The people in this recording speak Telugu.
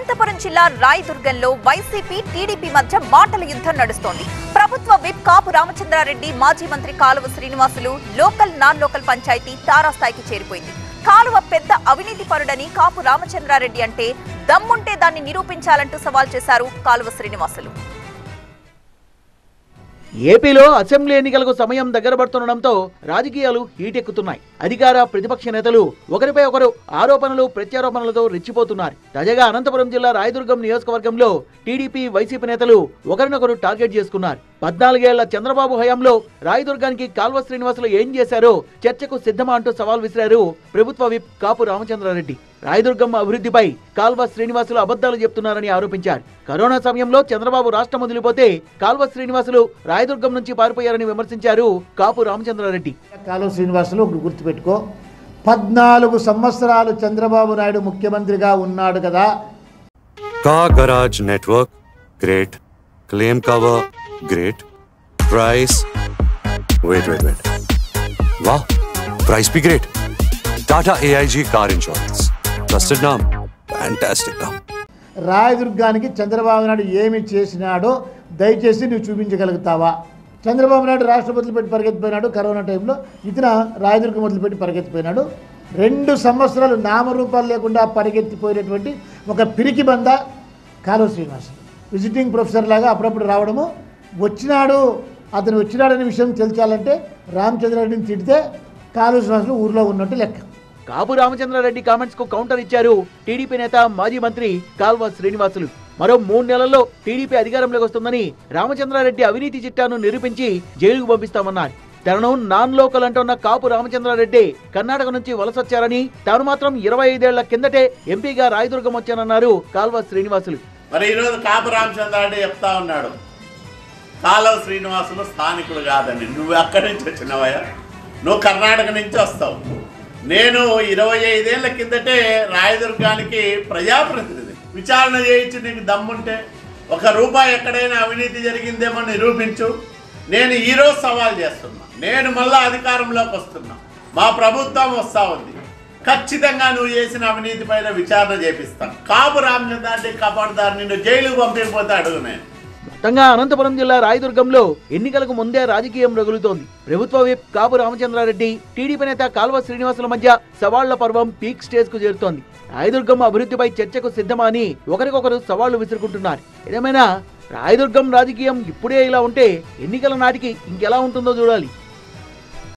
అనంతపురం జిల్లా రాయదుర్గంలో వైసీపీ టీడీపీ మధ్య మాటల యుద్ధం నడుస్తోంది. ప్రభుత్వ విప్ కాపు రామచంద్రారెడ్డి, మాజీ మంత్రి Kalava Srinivasulu local non local పంచాయతీ తారాస్థాయికి చేరిపోయింది. కాలువ పెద్ద అవినీతి పరుడని కాపు రామచంద్రారెడ్డి అంటే దమ్ముంటే దాన్ని నిరూపించాలంటూ సవాల్ చేశారు కాలువ శ్రీనివాసులు. ఏపీలో అసెంబ్లీ ఎన్నికలకు సమయం దగ్గర పడుతుండటంతో రాజకీయాలు హీటెక్కుతున్నాయి. అధికార ప్రతిపక్ష నేతలు ఒకరిపై ఒకరు ఆరోపణలు ప్రత్యారోపణలతో రెచ్చిపోతున్నారు. తాజాగా అనంతపురం జిల్లా రాయదుర్గం నియోజకవర్గంలో టీడీపీ, వైసీపీ నేతలు ఒకరినొకరు టార్గెట్ చేసుకున్నారు. 14 ఏళ్ల చంద్రబాబు హయాంలో రాయదుర్గానికి కాల్వ శ్రీనివాసులు ఏం చేశారో చర్చకు సిద్ధమా అంటూ సవాల్ విసిరారు ప్రభుత్వ విప్ కాపు రామచంద్రారెడ్డి. రాయదుర్గం అభివృద్ధిపై కాల్వ శ్రీనివాసులు అబద్ధాలు చెప్తున్నారని ఆరోపించారు. కరోనా సమయంలో చంద్రబాబు రాష్ట్రం వదిలిపోతే కాల్వ శ్రీనివాసులు రాయదుర్గం నుంచి పారిపోయారని విమర్శించారు కాపు రామచంద్రారెడ్డి. కాల్వ శ్రీనివాసులు గుర్తుపెట్టుకో, 14 సంవత్సరాలు చంద్రబాబు నాయుడు ముఖ్యమంత్రిగా ఉన్నాడు కదా. Car garage network great, claim cover great, price wait wow, price be great. Tata AIG car insurance, trusted నామ్, ఫ్యాంటాస్టిక్ నామ్. రాయదుర్గానికి చంద్రబాబు నాయుడు ఏమి చేసినాడో దయచేసి నువ్వు చూపించగలుగుతావా? చంద్రబాబు నాయుడు రాష్ట్రపతులు పెట్టి పరిగెత్తిపోయినాడు. కరోనా టైంలో ఇతను రాయదుర్గం మొదలుపెట్టి పరిగెత్తిపోయినాడు. 2 సంవత్సరాలు నామరూపాలు లేకుండా పరిగెత్తిపోయినటువంటి ఒక పిరికి బంద కాలువ శ్రీనివాసులు. విజిటింగ్ ప్రొఫెసర్ లాగా అప్పుడప్పుడు రావడము, అతను వచ్చినాడనే విషయం తెలియాలంటే రామచంద్రారెడ్డిని తిడితే కాలువ శ్రీనివాసులు ఊర్లో ఉన్నట్టు లెక్క. కాపు రామచంద్రారెడ్డి కామెంట్స్ కు కౌంటర్ ఇచ్చారు టీడీపీ నేత, మాజీ మంత్రి కాల్వ శ్రీనివాసులు. మరో 3 నెలల్లో టీడీపీ అధికారంలోకి వస్తుందని, రామచంద్రారెడ్డి అవినీతి చిట్టాను నిరూపించి జైలుకు పంపిస్తామన్నారు. తనను నాన్ లోకల్ అంటున్న కాపు రామచంద్రారెడ్డి కర్ణాటక నుంచి వలసొచ్చారని, తాను మాత్రం 25 ఏళ్ల కిందటే ఎంపీగా రాయదుర్గం వచ్చానన్నారు కాల్వ శ్రీనివాసులు. మరి ఈరోజు కాపు రామచంద్రారెడ్డి చెప్తా ఉన్నాడు కాలువ శ్రీనివాసులు స్థానికుడు కాదని. నువ్వు అక్కడి నుంచి వచ్చినవయ్యా, నువ్వు కర్ణాటక నుంచి వస్తావు. నేను 25 ఏళ్ల కిందటే రాయదుర్గానికి ప్రజాప్రతినిధి. విచారణ చేయించి నీకు దమ్ముంటే, 1 రూపాయి ఎక్కడైనా అవినీతి జరిగిందేమో నిరూపించు. నేను ఈరోజు సవాల్ చేస్తున్నా. నేను మళ్ళా అధికారంలోకి వస్తున్నా, మా ప్రభుత్వం వస్తా ఉంది. ఖచ్చితంగా నువ్వు చేసిన అవినీతి పైన విచారణ చేపిస్తాను. కాపు రామచంద్రారెడ్డి కాపాడుదారు, నిన్ను జైలుకు పంపిపోతే అడుగు. నేను మొత్తంగా అనంతపురం జిల్లా రాయదుర్గంలో ఎన్నికలకు ముందే రాజకీయం రగులుతోంది. ప్రభుత్వ విప్ కాపు రామచంద్రారెడ్డి, టీడీపీ నేత కాల్వ శ్రీనివాసుల మధ్య సవాళ్ల పర్వం పీక్ స్టేజ్ కు చేరుతోంది. రాయదుర్గం అభివృద్ధిపై చర్చకు సిద్ధమా అని ఒకరికొకరు సవాళ్లు విసురుకుంటున్నారు. ఏదేమైనా రాయదుర్గం రాజకీయం ఇప్పుడే ఇలా ఉంటే ఎన్నికల నాటికి ఇంకెలా ఉంటుందో చూడాలి.